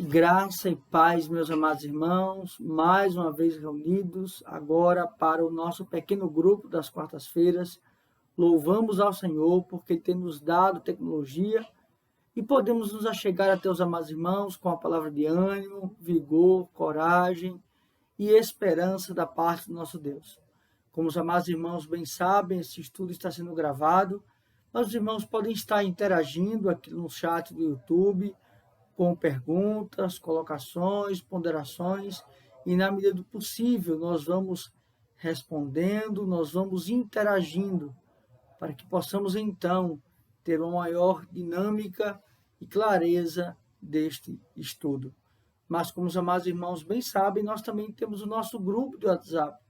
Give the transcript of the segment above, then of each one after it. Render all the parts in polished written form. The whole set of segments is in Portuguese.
Graça e paz, meus amados irmãos, mais uma vez reunidos agora para o nosso pequeno grupo das quartas-feiras. Louvamos ao Senhor porque Ele tem nos dado tecnologia e podemos nos achegar até os amados irmãos com a palavra de ânimo, vigor, coragem e esperança da parte do nosso Deus. Como os amados irmãos bem sabem, esse estudo está sendo gravado, mas os irmãos podem estar interagindo aqui no chat do YouTube, com perguntas, colocações, ponderações, e na medida do possível nós vamos respondendo, nós vamos interagindo, para que possamos então ter uma maior dinâmica e clareza deste estudo. Mas como os amados irmãos bem sabem, nós também temos o nosso grupo de WhatsApp.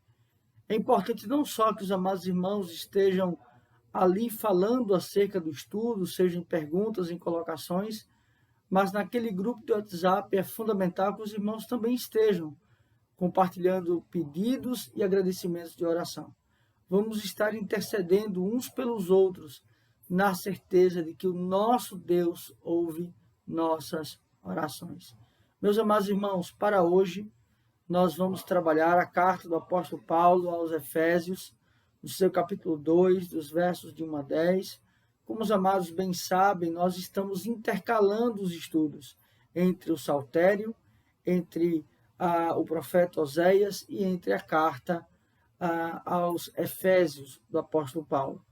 É importante não só que os amados irmãos estejam ali falando acerca do estudo, sejam em perguntas, em colocações, mas naquele grupo de WhatsApp é fundamental que os irmãos também estejam compartilhando pedidos e agradecimentos de oração. Vamos estar intercedendo uns pelos outros, na certeza de que o nosso Deus ouve nossas orações. Meus amados irmãos, para hoje, nós vamos trabalhar a carta do apóstolo Paulo aos Efésios, no seu capítulo 2, dos versos de 1 a 10, como os amados bem sabem, nós estamos intercalando os estudos entre o Saltério, entre o profeta Oséias e entre a carta aos Efésios do apóstolo Paulo.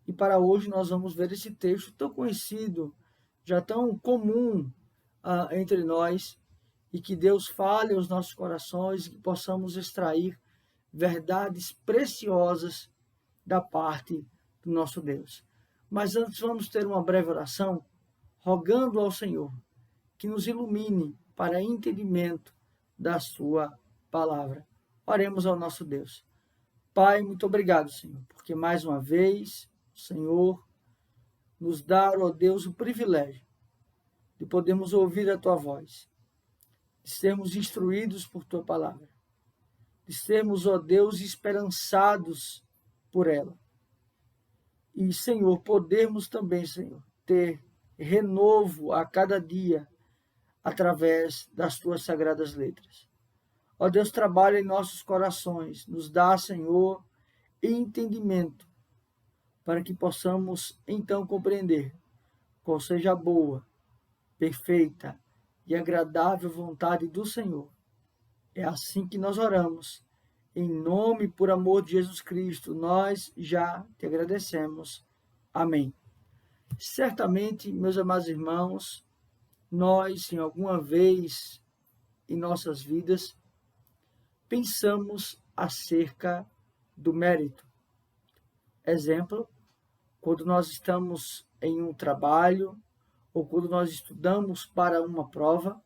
E para hoje nós vamos ver esse texto tão conhecido, já tão comum entre nós, e que Deus fale aos nossos corações e que possamos extrair verdades preciosas da parte do nosso Deus. Mas antes vamos ter uma breve oração, rogando ao Senhor que nos ilumine para entendimento da sua palavra. Oremos ao nosso Deus. Pai, muito obrigado, Senhor, porque mais uma vez o Senhor nos dá, ó Deus, o privilégio de podermos ouvir a tua voz, de sermos instruídos por tua palavra, de sermos, ó Deus, esperançados por ela. E, Senhor, podermos também, Senhor, ter renovo a cada dia através das tuas sagradas letras. Ó Deus, trabalha em nossos corações, nos dá, Senhor, entendimento, para que possamos então compreender qual seja a boa, perfeita e agradável vontade do Senhor. É assim que nós oramos. Em nome e por amor de Jesus Cristo, nós já te agradecemos. Amém. Certamente, meus amados irmãos, nós, em alguma vez em nossas vidas, pensamos acerca do mérito. Exemplo, quando nós estamos em um trabalho ou quando nós estudamos para uma prova,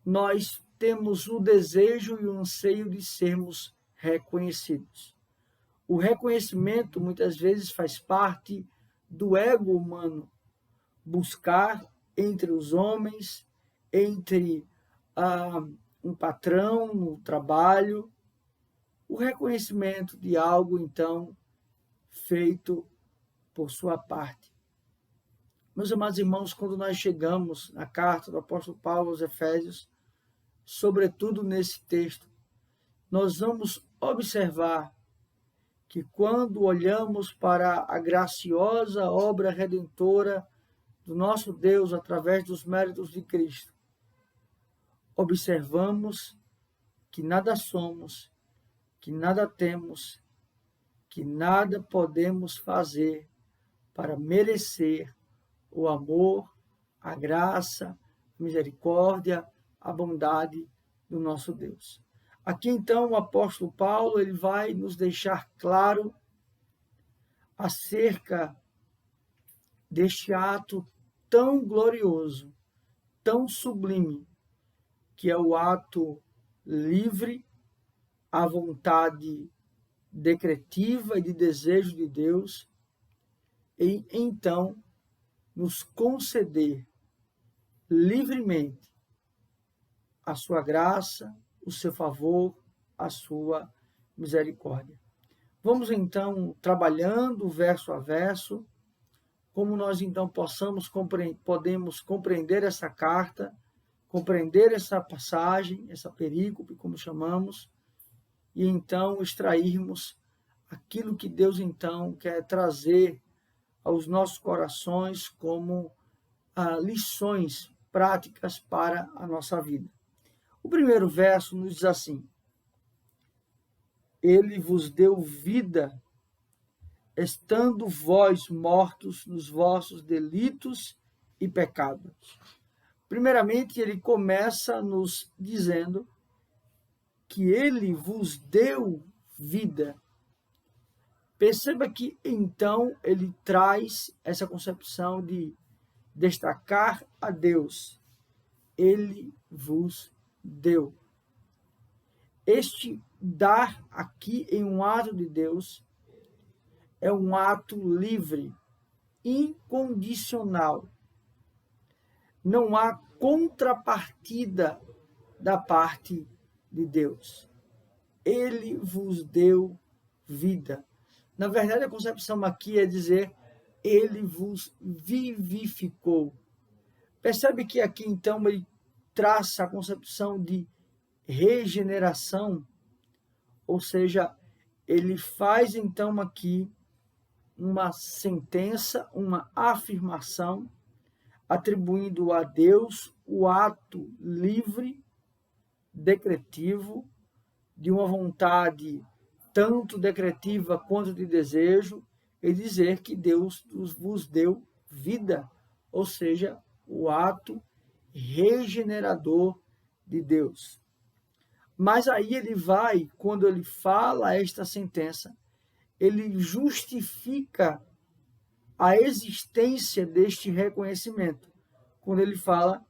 nós temos o desejo e o anseio de sermos reconhecidos. O reconhecimento muitas vezes faz parte do ego humano, buscar entre os homens, entre um patrão no trabalho, o reconhecimento de algo, então, feito por sua parte. Meus amados irmãos, quando nós chegamos na carta do apóstolo Paulo aos Efésios, sobretudo nesse texto, nós vamos observar que quando olhamos para a graciosa obra redentora do nosso Deus através dos méritos de Cristo, observamos que nada somos, que nada temos, que nada podemos fazer para merecer o amor, a graça, a misericórdia, a bondade do nosso Deus. Aqui então o apóstolo Paulo ele vai nos deixar claro acerca deste ato tão glorioso, tão sublime, que é o ato livre, a vontade decretiva e de desejo de Deus, e então nos conceder livremente a sua graça, o seu favor, a sua misericórdia. Vamos então trabalhando verso a verso, como nós então podemos compreender essa carta, compreender essa passagem, essa perícope, como chamamos, e então extrairmos aquilo que Deus então quer trazer aos nossos corações como lições práticas para a nossa vida. O primeiro verso nos diz assim: Ele vos deu vida, estando vós mortos nos vossos delitos e pecados. Primeiramente, ele começa nos dizendo que ele vos deu vida. Perceba que, então, ele traz essa concepção de destacar a Deus. Ele vos deu. Este dar aqui em um ato de Deus é um ato livre, incondicional. Não há contrapartida da parte de Deus. Ele vos deu vida. Na verdade, a concepção aqui é dizer, ele vos vivificou. Percebe que aqui, então, ele traça a concepção de regeneração, ou seja, ele faz, então, aqui uma sentença, uma afirmação, atribuindo a Deus o ato livre, decretivo, de uma vontade tanto decretiva quanto de desejo, e dizer que Deus vos deu vida, ou seja, o ato regenerador de Deus. Mas aí ele vai, quando ele fala esta sentença, ele justifica a existência deste reconhecimento, quando ele fala,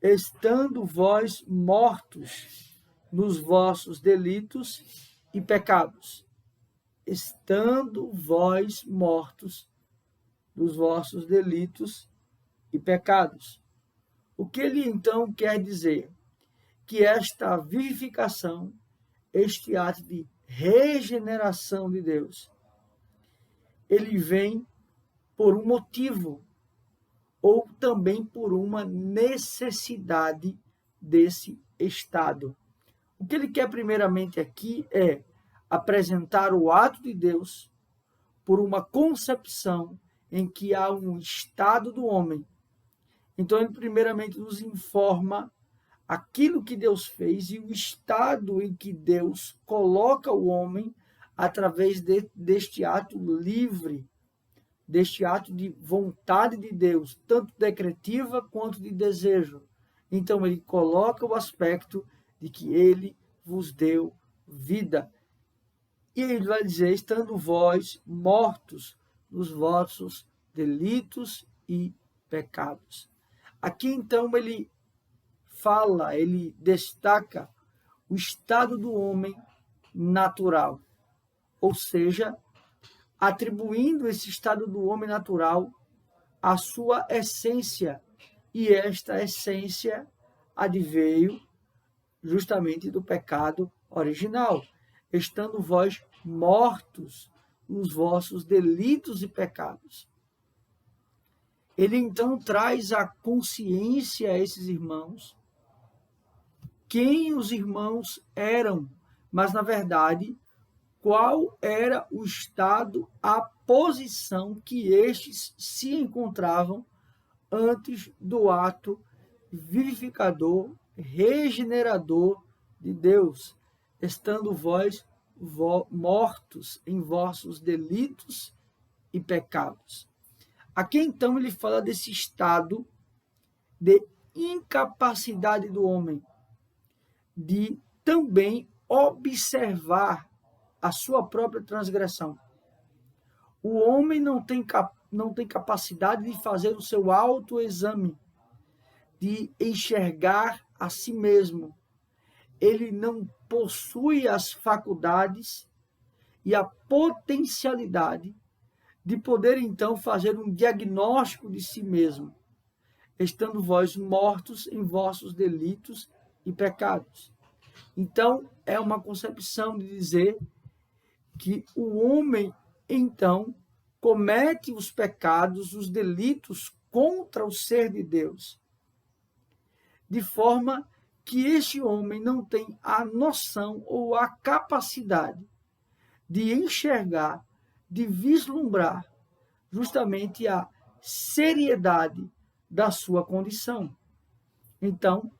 estando vós mortos nos vossos delitos e pecados. Estando vós mortos nos vossos delitos e pecados. O que ele então quer dizer? Que esta vivificação, este ato de regeneração de Deus, ele vem por um motivo ou também por uma necessidade desse estado. O que ele quer primeiramente aqui é apresentar o ato de Deus por uma concepção em que há um estado do homem. Então ele primeiramente nos informa aquilo que Deus fez e o estado em que Deus coloca o homem através deste ato livre, deste ato de vontade de Deus, tanto decretiva quanto de desejo. Então ele coloca o aspecto de que ele vos deu vida. E ele vai dizer, estando vós mortos nos vossos delitos e pecados. Aqui então ele fala, ele destaca o estado do homem natural, ou seja, atribuindo esse estado do homem natural à sua essência, e esta essência adveio justamente do pecado original, estando vós mortos nos vossos delitos e pecados. Ele então traz a consciência a esses irmãos quem os irmãos eram, mas na verdade qual era o estado, a posição que estes se encontravam antes do ato vivificador, regenerador de Deus, estando vós mortos em vossos delitos e pecados. Aqui então ele fala desse estado de incapacidade do homem, de também observar a sua própria transgressão. O homem não tem capacidade de fazer o seu autoexame, de enxergar a si mesmo. Ele não possui as faculdades e a potencialidade de poder, então, fazer um diagnóstico de si mesmo, estando vós mortos em vossos delitos e pecados. Então, é uma concepção de dizer que o homem, então, comete os pecados, os delitos contra o ser de Deus. de forma que este homem não tem a noção ou a capacidade de enxergar, de vislumbrar justamente a seriedade da sua condição. Então,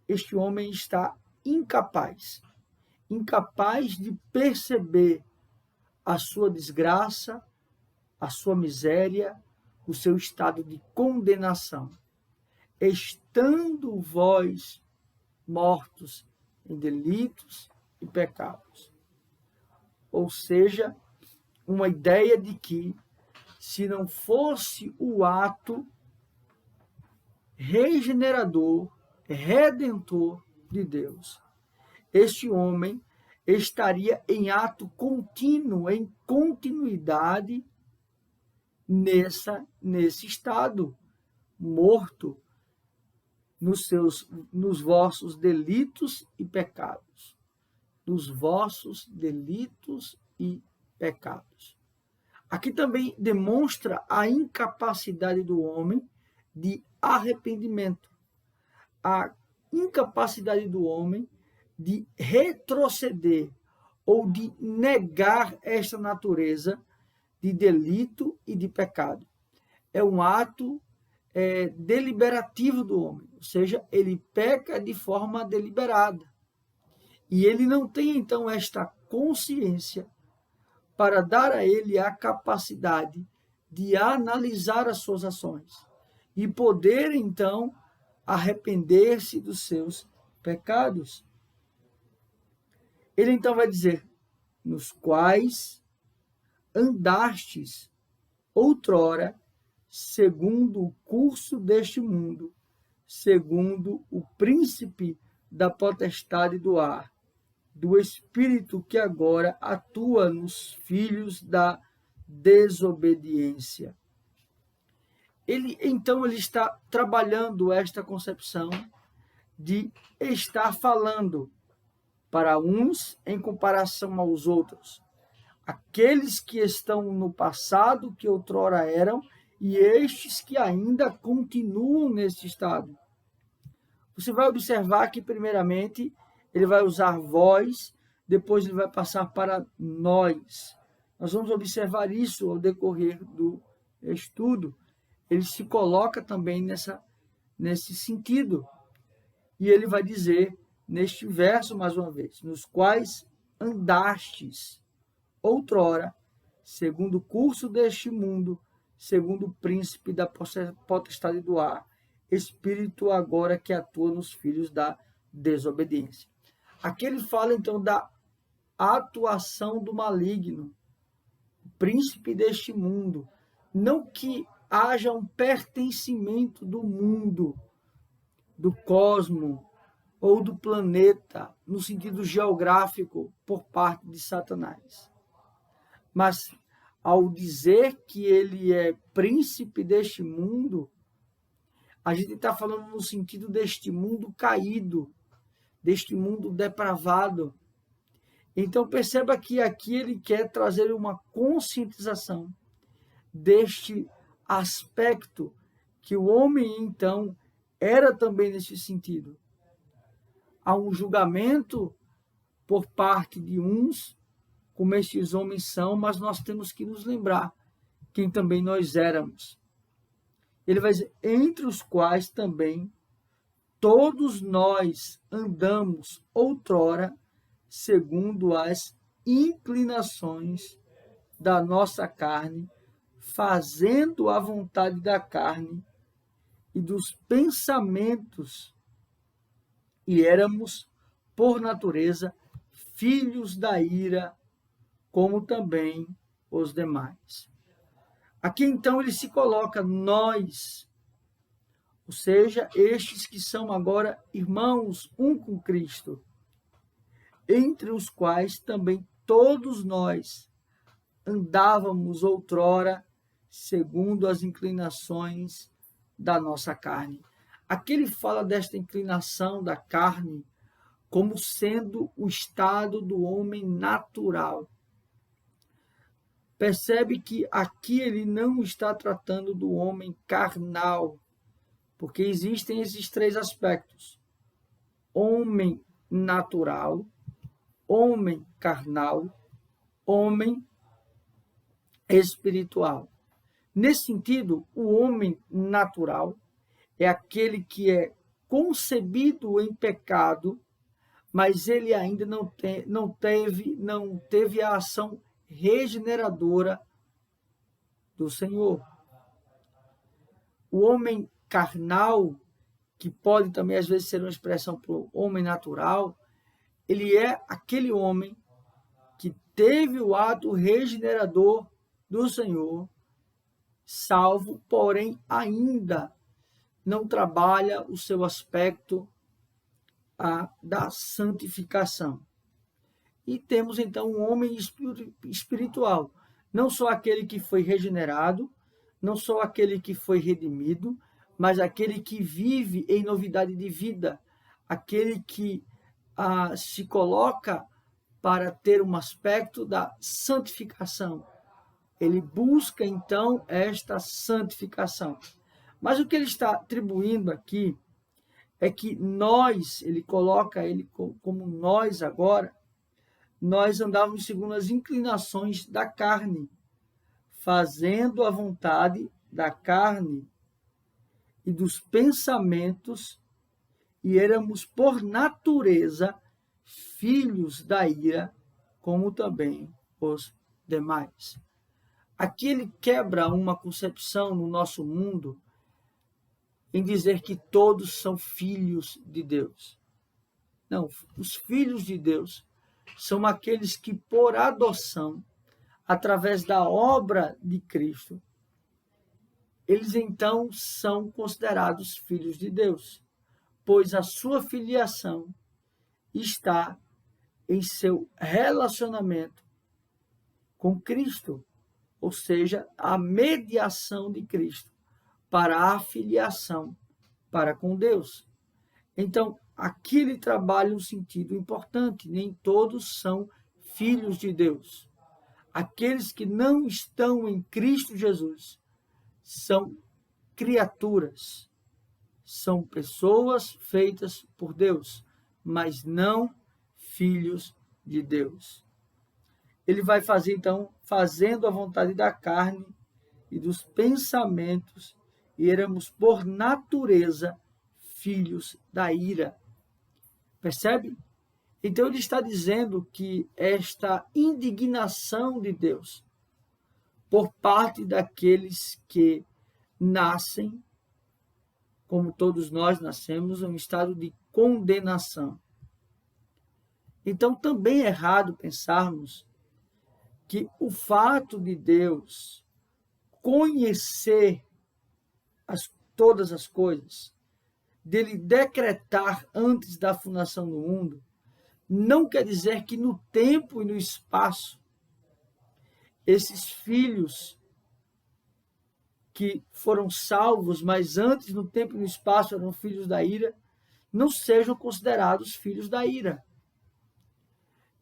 este homem está incapaz de perceber a sua desgraça, a sua miséria, o seu estado de condenação. Estando vós mortos em delitos e pecados. Ou seja, uma ideia de que, se não fosse o ato regenerador, redentor de Deus, este homem estaria em ato contínuo, em continuidade nesse estado, morto nos vossos delitos e pecados. Nos vossos delitos e pecados. Aqui também demonstra a incapacidade do homem de arrependimento, a incapacidade do homem de retroceder ou de negar esta natureza de delito e de pecado. É um ato deliberativo do homem, ou seja, ele peca de forma deliberada. E ele não tem, então, esta consciência para dar a ele a capacidade de analisar as suas ações e poder, então, arrepender-se dos seus pecados. Ele, então, vai dizer, nos quais andastes outrora, segundo o curso deste mundo, segundo o príncipe da potestade do ar, do espírito que agora atua nos filhos da desobediência. Ele está trabalhando esta concepção de estar falando para uns em comparação aos outros. Aqueles que estão no passado, que outrora eram, e estes que ainda continuam nesse estado. Você vai observar que, primeiramente, ele vai usar vós, depois ele vai passar para nós. Nós vamos observar isso ao decorrer do estudo. Ele se coloca também nesse sentido. E ele vai dizer, neste verso, mais uma vez, nos quais andastes outrora, segundo o curso deste mundo, segundo o príncipe da potestade do ar, espírito agora que atua nos filhos da desobediência. Aqui ele fala, então, da atuação do maligno, príncipe deste mundo. Não que haja um pertencimento do mundo, do cosmo ou do planeta, no sentido geográfico, por parte de Satanás. Mas, ao dizer que ele é príncipe deste mundo, a gente está falando no sentido deste mundo caído, deste mundo depravado. Então perceba que aqui ele quer trazer uma conscientização deste aspecto que o homem então era também nesse sentido. Há um julgamento por parte de uns, como estes homens são, mas nós temos que nos lembrar quem também nós éramos. Ele vai dizer, entre os quais também todos nós andamos outrora segundo as inclinações da nossa carne, fazendo a vontade da carne e dos pensamentos, e éramos, por natureza, filhos da ira, como também os demais. Aqui, então, ele se coloca nós, ou seja, estes que são agora irmãos um com Cristo, entre os quais também todos nós andávamos outrora segundo as inclinações da nossa carne. Aqui ele fala desta inclinação da carne como sendo o estado do homem natural. Percebe que aqui ele não está tratando do homem carnal, porque existem esses três aspectos. homem natural, homem carnal, homem espiritual. Nesse sentido, o homem natural é aquele que é concebido em pecado, mas ele ainda não teve a ação regeneradora do Senhor. O homem carnal, que pode também às vezes ser uma expressão para o homem natural, ele é aquele homem que teve o ato regenerador do Senhor, salvo, porém ainda não trabalha o seu aspecto da santificação. E temos então um homem espiritual, não só aquele que foi regenerado, não só aquele que foi redimido, mas aquele que vive em novidade de vida, aquele que se coloca para ter um aspecto da santificação. Ele busca então esta santificação. Mas o que ele está atribuindo aqui é que nós, ele coloca ele como nós agora, nós andávamos segundo as inclinações da carne, fazendo a vontade da carne e dos pensamentos, e éramos por natureza filhos da ira, como também os demais. Aqui ele quebra uma concepção no nosso mundo em dizer que todos são filhos de Deus. Não, os filhos de Deus são aqueles que, por adoção, através da obra de Cristo, eles então são considerados filhos de Deus, pois a sua filiação está em seu relacionamento com Cristo, ou seja, a mediação de Cristo para a filiação para com Deus. Então, aqui ele trabalha um sentido importante, nem todos são filhos de Deus. Aqueles que não estão em Cristo Jesus são criaturas, são pessoas feitas por Deus, mas não filhos de Deus. Ele vai fazer, então, fazendo a vontade da carne e dos pensamentos, e éramos, por natureza, filhos da ira. Percebe? Então, ele está dizendo que esta indignação de Deus por parte daqueles que nascem, como todos nós nascemos, em um estado de condenação. Então, também é errado pensarmos que o fato de Deus conhecer todas as coisas, dele decretar antes da fundação do mundo, não quer dizer que no tempo e no espaço, esses filhos que foram salvos, mas antes, no tempo e no espaço, eram filhos da ira, não sejam considerados filhos da ira.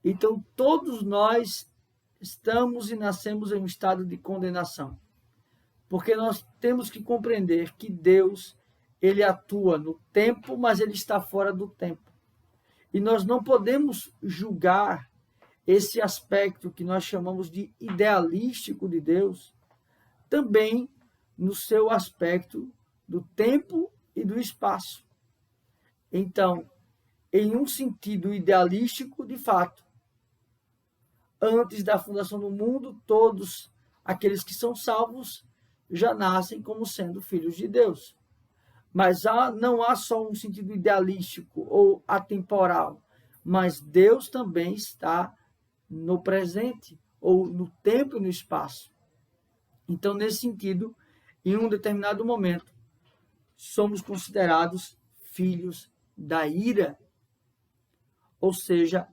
Então, todos nós estamos e nascemos em um estado de condenação, porque nós temos que compreender que Deus, ele atua no tempo, mas ele está fora do tempo. E nós não podemos julgar esse aspecto que nós chamamos de idealístico de Deus, também no seu aspecto do tempo e do espaço. Então, em um sentido idealístico, de fato, antes da fundação do mundo, todos aqueles que são salvos já nascem como sendo filhos de Deus. Mas não há só um sentido idealístico ou atemporal, mas Deus também está no presente, ou no tempo e no espaço. Então, nesse sentido, em um determinado momento, somos considerados filhos da ira, ou seja,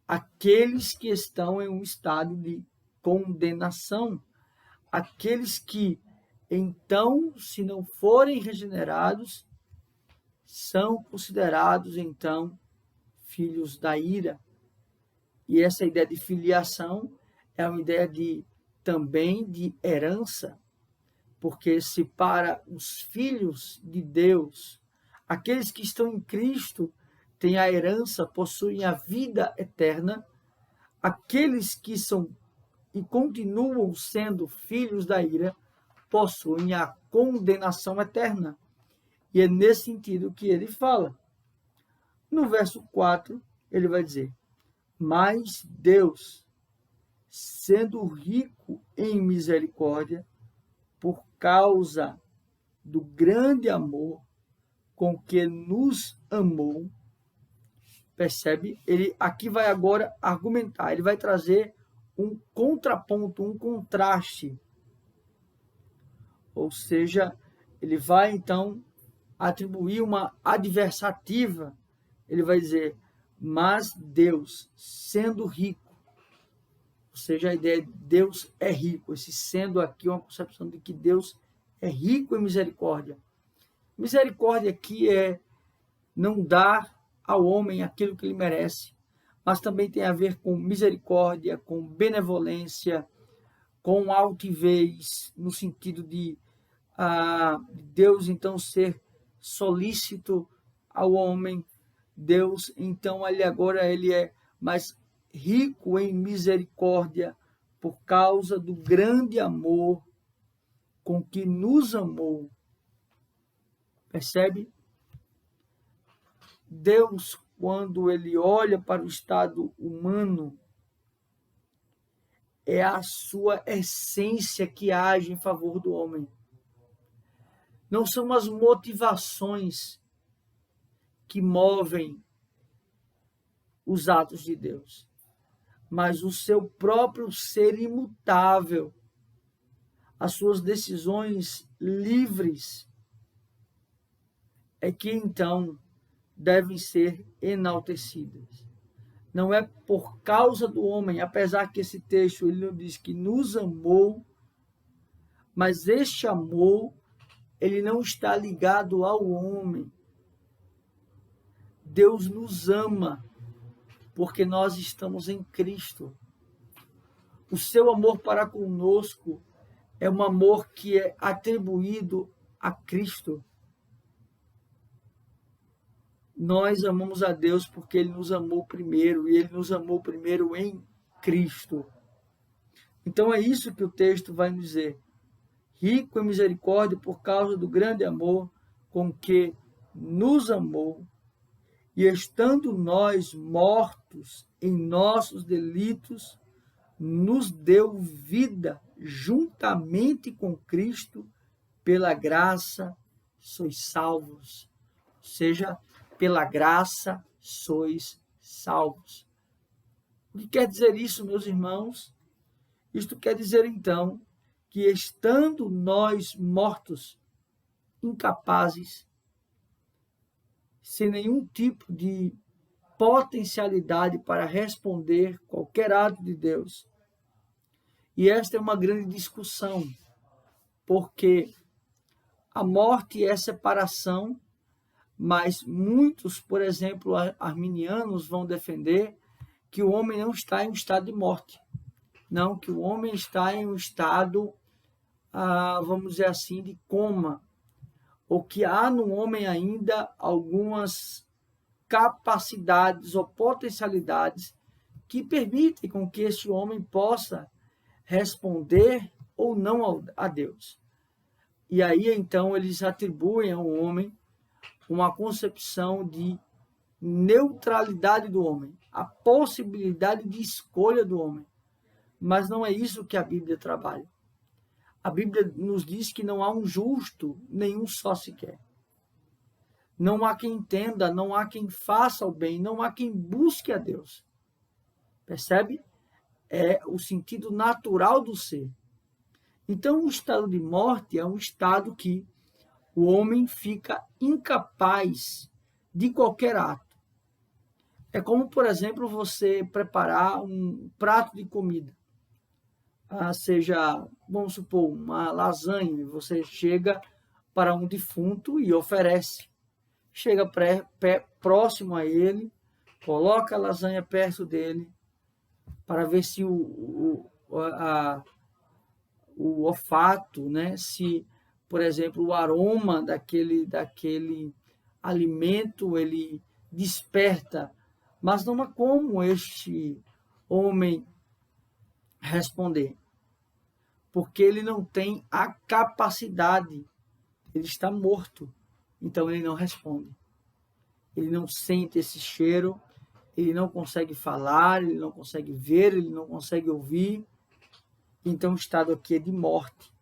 aqueles que estão em um estado de condenação, aqueles que, então, se não forem regenerados, são considerados, então, filhos da ira. E essa ideia de filiação é uma ideia também de herança, porque se para os filhos de Deus, aqueles que estão em Cristo, têm a herança, possuem a vida eterna. Aqueles que são e continuam sendo filhos da ira possuem a condenação eterna. E é nesse sentido que ele fala. No verso 4, ele vai dizer: mas Deus, sendo rico em misericórdia, por causa do grande amor com que nos amou, percebe? Ele aqui vai agora argumentar, ele vai trazer um contraponto, um contraste. Ou seja, ele vai então atribuir uma adversativa. Ele vai dizer: mas Deus, sendo rico, ou seja, a ideia de Deus é rico. Esse sendo aqui é uma concepção de que Deus é rico em misericórdia. Misericórdia aqui é não dar ao homem aquilo que ele merece, mas também tem a ver com misericórdia, com benevolência, com altivez, no sentido de Deus então ser solícito ao homem. Deus então ele é mais rico em misericórdia por causa do grande amor com que nos amou. Percebe? Deus, quando ele olha para o estado humano, é a sua essência que age em favor do homem. Não são as motivações que movem os atos de Deus, mas o seu próprio ser imutável, as suas decisões livres, é que então devem ser enaltecidas. Não é por causa do homem, apesar que esse texto ele não diz que nos amou, mas este amor ele não está ligado ao homem. Deus nos ama porque nós estamos em Cristo. O seu amor para conosco é um amor que é atribuído a Cristo. Nós amamos a Deus porque ele nos amou primeiro, e ele nos amou primeiro em Cristo. Então é isso que o texto vai nos dizer. Rico em misericórdia por causa do grande amor com que nos amou, e estando nós mortos em nossos delitos, nos deu vida juntamente com Cristo, pela graça sois salvos. Ou seja, pela graça sois salvos. O que quer dizer isso, meus irmãos? Isto quer dizer, então, que estando nós mortos, incapazes, sem nenhum tipo de potencialidade para responder qualquer ato de Deus. E esta é uma grande discussão, porque a morte é separação, mas muitos, por exemplo, arminianos vão defender que o homem não está em um estado de morte. Não, que o homem está em um estado, vamos dizer assim, de coma, ou que há no homem ainda algumas capacidades ou potencialidades que permitem com que esse homem possa responder ou não a Deus. E aí, então, eles atribuem ao homem uma concepção de neutralidade do homem, a possibilidade de escolha do homem. Mas não é isso que a Bíblia trabalha. A Bíblia nos diz que não há um justo, nenhum só sequer. Não há quem entenda, não há quem faça o bem, não há quem busque a Deus. Percebe? É o sentido natural do ser. Então, o estado de morte é um estado que o homem fica incapaz de qualquer ato. É como, por exemplo, você preparar um prato de comida. Seja, vamos supor, uma lasanha, você chega para um defunto e oferece. Chega próximo a ele, coloca a lasanha perto dele, para ver se o olfato, né? Se, por exemplo, o aroma daquele alimento ele desperta, mas não há como este homem responder, porque ele não tem a capacidade, ele está morto, então ele não responde. Ele não sente esse cheiro, ele não consegue falar, ele não consegue ver, ele não consegue ouvir. Então o estado aqui é de morte.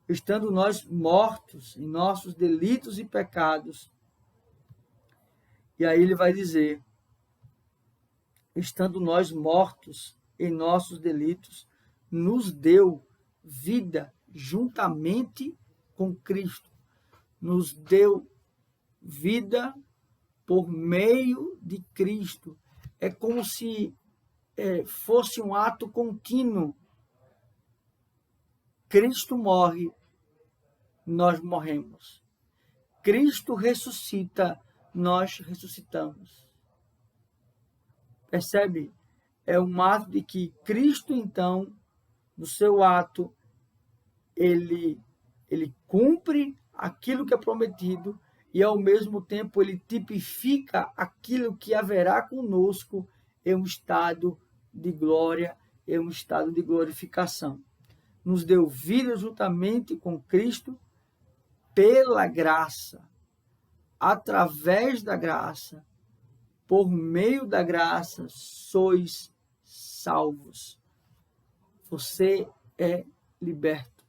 Estando nós mortos em nossos delitos e pecados. E aí ele vai dizer, estando nós mortos em nossos delitos, nos deu vida juntamente com Cristo. Nos deu vida por meio de Cristo. É como se fosse um ato contínuo. Cristo morre, nós morremos. Cristo ressuscita, nós ressuscitamos. Percebe? É um ato de que Cristo, então, no seu ato, ele cumpre aquilo que é prometido e, ao mesmo tempo, ele tipifica aquilo que haverá conosco em um estado de glória, em um estado de glorificação. Nos deu vida juntamente com Cristo pela graça, através da graça, por meio da graça, sois salvos. Você é liberto.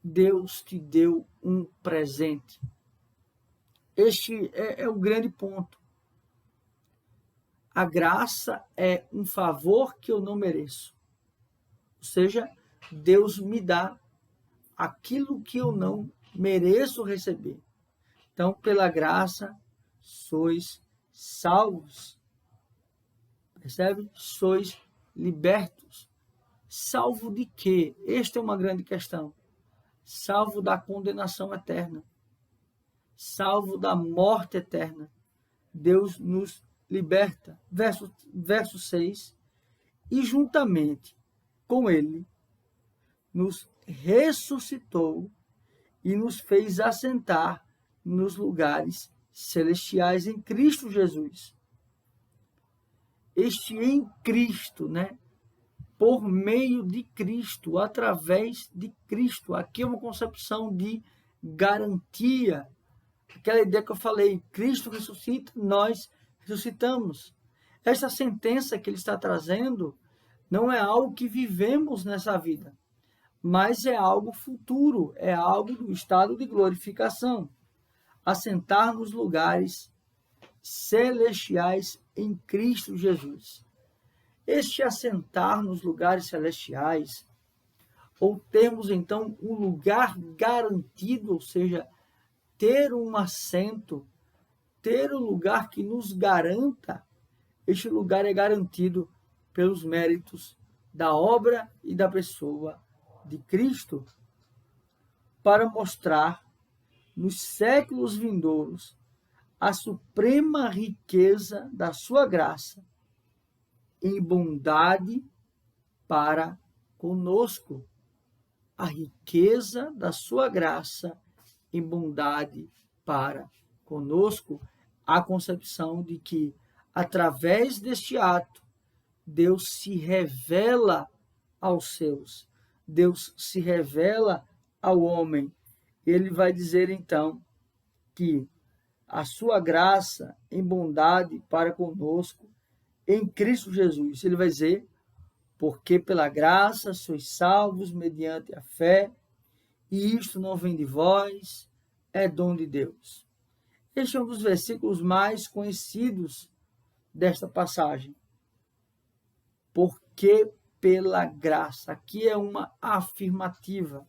Deus te deu um presente. Este é o grande ponto. A graça é um favor que eu não mereço. Ou seja, Deus me dá aquilo que eu não mereço receber. Então, pela graça, sois salvos. Percebe? Sois libertos. Salvo de quê? Esta é uma grande questão. Salvo da condenação eterna. Salvo da morte eterna. Deus nos liberta. Verso 6. E juntamente com ele, nos ressuscitou e nos fez assentar nos lugares celestiais em Cristo Jesus. Este em Cristo, né? Por meio de Cristo, através de Cristo. Aqui é uma concepção de garantia. Aquela ideia que eu falei, Cristo ressuscita, nós ressuscitamos. Essa sentença que ele está trazendo não é algo que vivemos nessa vida, mas é algo futuro, é algo do estado de glorificação. Assentar nos lugares celestiais em Cristo Jesus. Este assentar nos lugares celestiais, ou termos então um lugar garantido, ou seja, ter um assento, ter um lugar que nos garanta, este lugar é garantido pelos méritos da obra e da pessoa de Cristo, para mostrar nos séculos vindouros a suprema riqueza da sua graça em bondade para conosco. A riqueza da sua graça em bondade para conosco. A concepção de que, através deste ato, Deus se revela aos seus. Deus se revela ao homem. Ele vai dizer, então, que a sua graça em bondade para conosco em Cristo Jesus. Ele vai dizer, porque pela graça sois salvos mediante a fé, e isto não vem de vós, é dom de Deus. Este é um dos versículos mais conhecidos desta passagem. Porque pela graça. Aqui é uma afirmativa.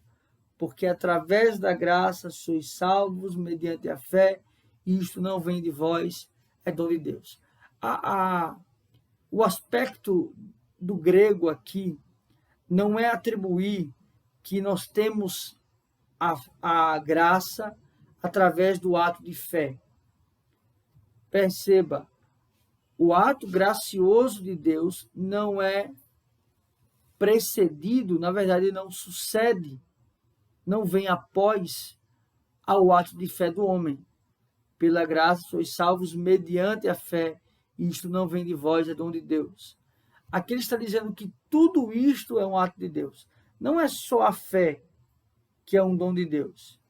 Porque através da graça sois salvos mediante a fé, e isto não vem de vós, é dom de Deus. O aspecto do grego aqui não é atribuir que nós temos a graça através do ato de fé. Perceba, o ato gracioso de Deus não é precedido, na verdade não sucede, não vem após ao ato de fé do homem. Pela graça sois salvos mediante a fé, e isto não vem de vós, é dom de Deus. Aqui ele está dizendo que tudo isto é um ato de Deus. Não é só a fé que é um dom de Deus,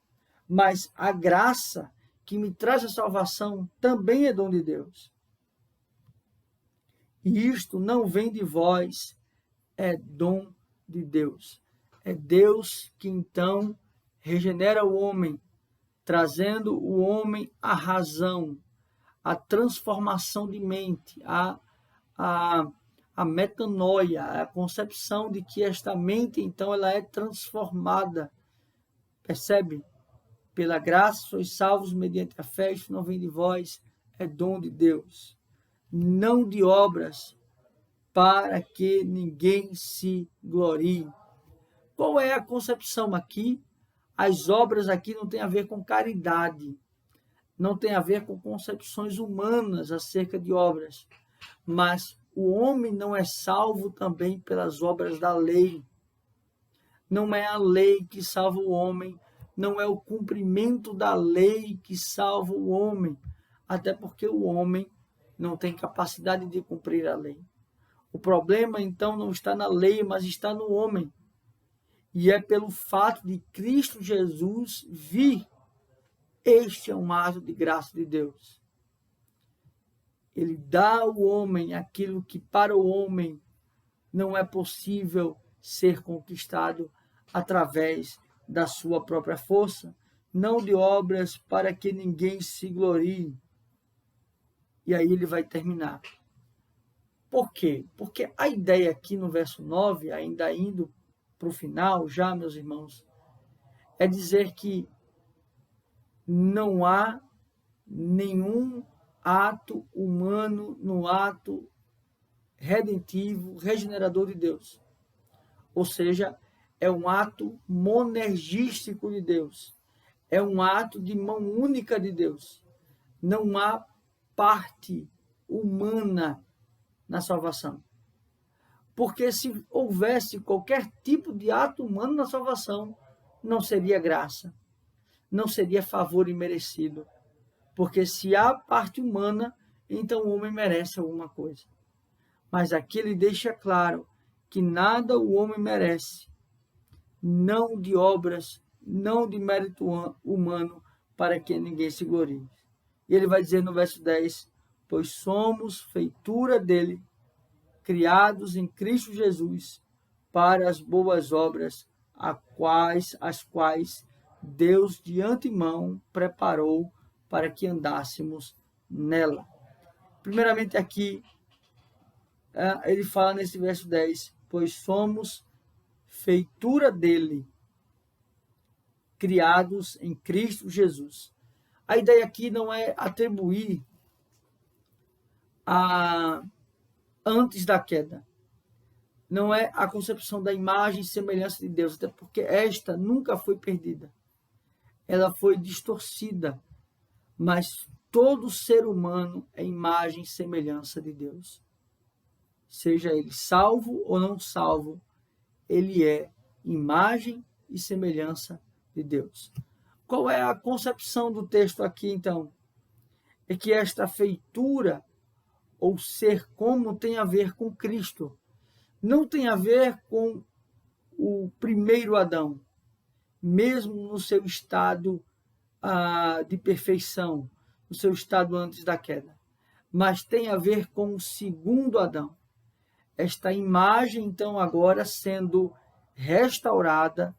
mas a graça que me traz a salvação também é dom de Deus. E isto não vem de vós, é dom de Deus. É Deus que então regenera o homem, trazendo o homem à razão, à transformação de mente, a metanoia, a concepção de que esta mente, então, ela é transformada. Percebe? Pela graça sois salvos mediante a fé, isso não vem de vós, é dom de Deus. Não de obras, para que ninguém se glorie. Qual é a concepção aqui? As obras aqui não têm a ver com caridade, não tem a ver com concepções humanas acerca de obras, mas o homem não é salvo também pelas obras da lei. Não é a lei que salva o homem, não é o cumprimento da lei que salva o homem, até porque o homem não tem capacidade de cumprir a lei. O problema, então, não está na lei, mas está no homem. E é pelo fato de Cristo Jesus vir. Este é um ato de graça de Deus. Ele dá ao homem aquilo que para o homem não é possível ser conquistado através da sua própria força, não de obras para que ninguém se glorie. E aí ele vai terminar. Por quê? Porque a ideia aqui no verso 9, ainda indo para o final, já, meus irmãos, é dizer que não há nenhum ato humano no ato redentivo, regenerador de Deus. Ou seja, é um ato monergístico de Deus. É um ato de mão única de Deus. Não há parte humana na salvação. Porque se houvesse qualquer tipo de ato humano na salvação, não seria graça, não seria favor imerecido. Porque se há parte humana, então o homem merece alguma coisa. Mas aqui ele deixa claro que nada o homem merece, não de obras, não de mérito humano, para que ninguém se glorie. E ele vai dizer no verso 10, pois somos feitura dele, criados em Cristo Jesus, para as boas obras, as quais Deus de antemão preparou para que andássemos nela. Primeiramente aqui, ele fala nesse verso 10, pois somos feitura dele, criados em Cristo Jesus. A ideia aqui não é atribuir antes da queda. Não é a concepção da imagem e semelhança de Deus, até porque esta nunca foi perdida. Ela foi distorcida, mas todo ser humano é imagem e semelhança de Deus. Seja ele salvo ou não salvo, ele é imagem e semelhança de Deus. Qual é a concepção do texto aqui, então? É que esta feitura, ou ser como, tem a ver com Cristo. Não tem a ver com o primeiro Adão, mesmo no seu estado de perfeição, no seu estado antes da queda. Mas tem a ver com o segundo Adão. Esta imagem, então, agora sendo restaurada,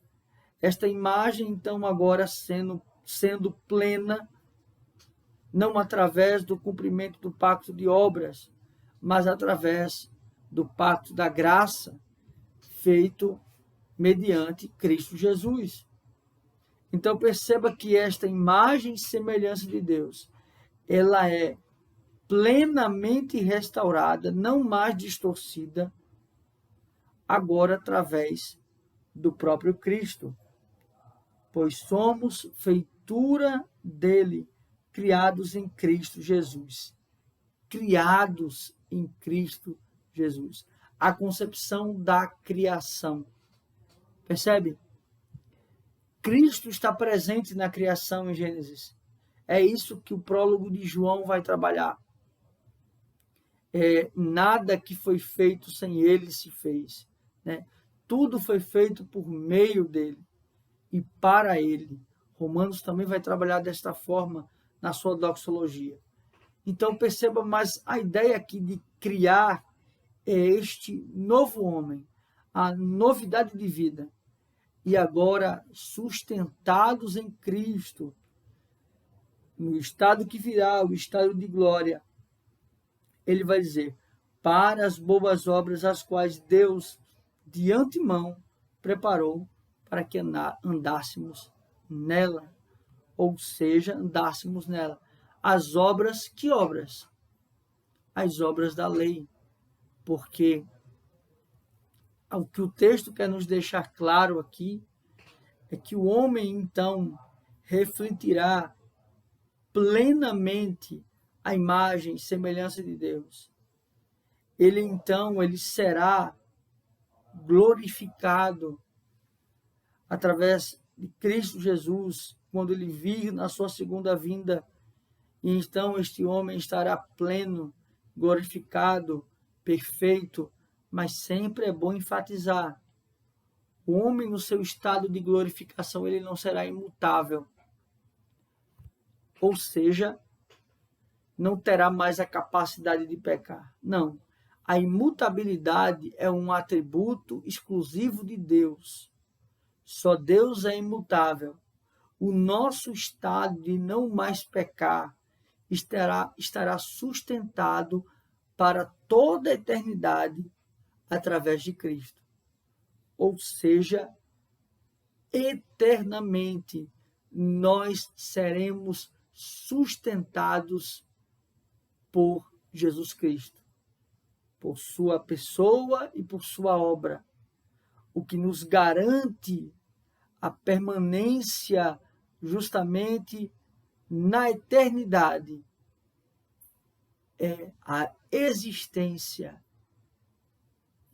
esta imagem, então, agora sendo plena, não através do cumprimento do pacto de obras, mas através do pacto da graça, feito mediante Cristo Jesus. Então, perceba que esta imagem e semelhança de Deus, ela é plenamente restaurada, não mais distorcida, agora através do próprio Cristo. Pois somos feitura dele, criados em Cristo Jesus. Criados em Cristo Jesus. A concepção da criação. Percebe? Cristo está presente na criação em Gênesis. É isso que o prólogo de João vai trabalhar. Nada que foi feito sem ele se fez, né? Tudo foi feito por meio dele e para ele. Romanos também vai trabalhar desta forma na sua doxologia. Então perceba mais a ideia aqui de criar este novo homem, a novidade de vida, e agora sustentados em Cristo, no estado que virá, o estado de glória. Ele vai dizer, para as boas obras as quais Deus de antemão preparou para que andássemos nela, ou seja, andássemos nela. As obras, que obras? As obras da lei, porque o que o texto quer nos deixar claro aqui é que o homem, então, refletirá plenamente a imagem e semelhança de Deus. Ele será glorificado através de Cristo Jesus, quando ele vir na sua segunda vinda, e então este homem estará pleno, glorificado, perfeito, mas sempre é bom enfatizar, o homem no seu estado de glorificação, ele não será imutável, ou seja, não terá mais a capacidade de pecar. Não, a imutabilidade é um atributo exclusivo de Deus. Só Deus é imutável. O nosso estado de não mais pecar estará sustentado para toda a eternidade através de Cristo. Ou seja, eternamente nós seremos sustentados por Jesus Cristo, por sua pessoa e por sua obra, o que nos garante a permanência justamente na eternidade é a existência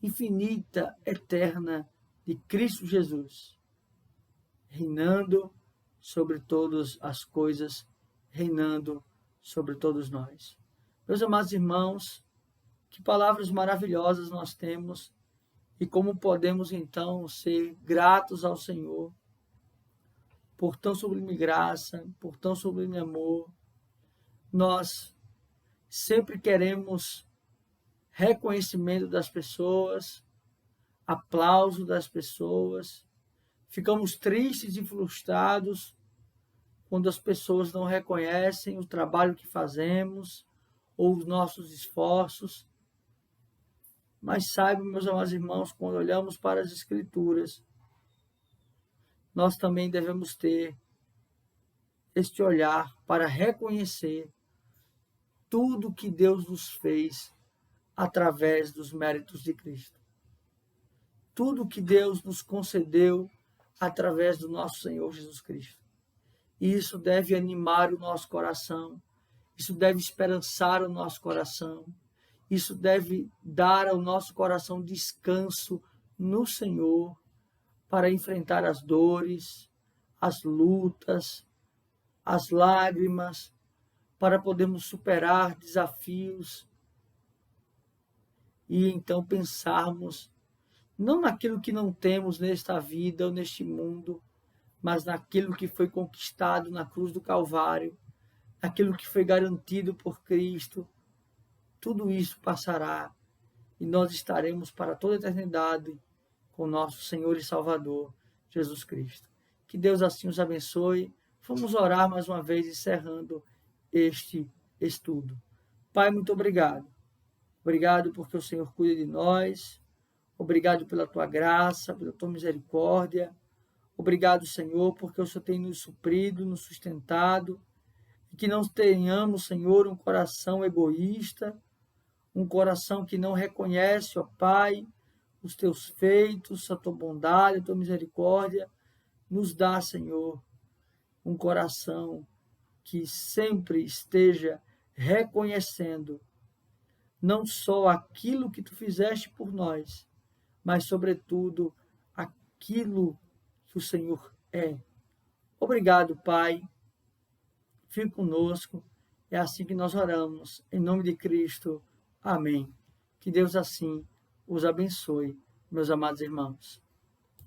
infinita, eterna de Cristo Jesus, reinando sobre todas as coisas, reinando sobre todos nós. Meus amados irmãos, que palavras maravilhosas nós temos e como podemos então ser gratos ao Senhor por tão sublime graça, por tão sublime amor. Nós sempre queremos reconhecimento das pessoas, aplauso das pessoas. Ficamos tristes e frustrados quando as pessoas não reconhecem o trabalho que fazemos ou os nossos esforços. Mas saibam, meus amados irmãos, quando olhamos para as Escrituras, nós também devemos ter este olhar para reconhecer tudo que Deus nos fez através dos méritos de Cristo. Tudo que Deus nos concedeu através do nosso Senhor Jesus Cristo. E isso deve animar o nosso coração, isso deve esperançar o nosso coração, isso deve dar ao nosso coração descanso no Senhor para enfrentar as dores, as lutas, as lágrimas, para podermos superar desafios e então pensarmos não naquilo que não temos nesta vida ou neste mundo, mas naquilo que foi conquistado na cruz do Calvário, aquilo que foi garantido por Cristo. Tudo isso passará e nós estaremos para toda a eternidade com nosso Senhor e Salvador, Jesus Cristo. Que Deus assim os abençoe. Vamos orar mais uma vez, encerrando este estudo. Pai, muito obrigado. Obrigado porque o Senhor cuida de nós. Obrigado pela tua graça, pela tua misericórdia. Obrigado, Senhor, porque o Senhor tem nos suprido, nos sustentado. E que não tenhamos, Senhor, um coração egoísta, um coração que não reconhece, ó Pai, os teus feitos, a tua bondade, a tua misericórdia. Nos dá, Senhor, um coração que sempre esteja reconhecendo não só aquilo que tu fizeste por nós, mas, sobretudo, aquilo que o Senhor é. Obrigado, Pai. fique conosco. É assim que nós oramos, em nome de Cristo. Amém. Que Deus assim os abençoe, meus amados irmãos.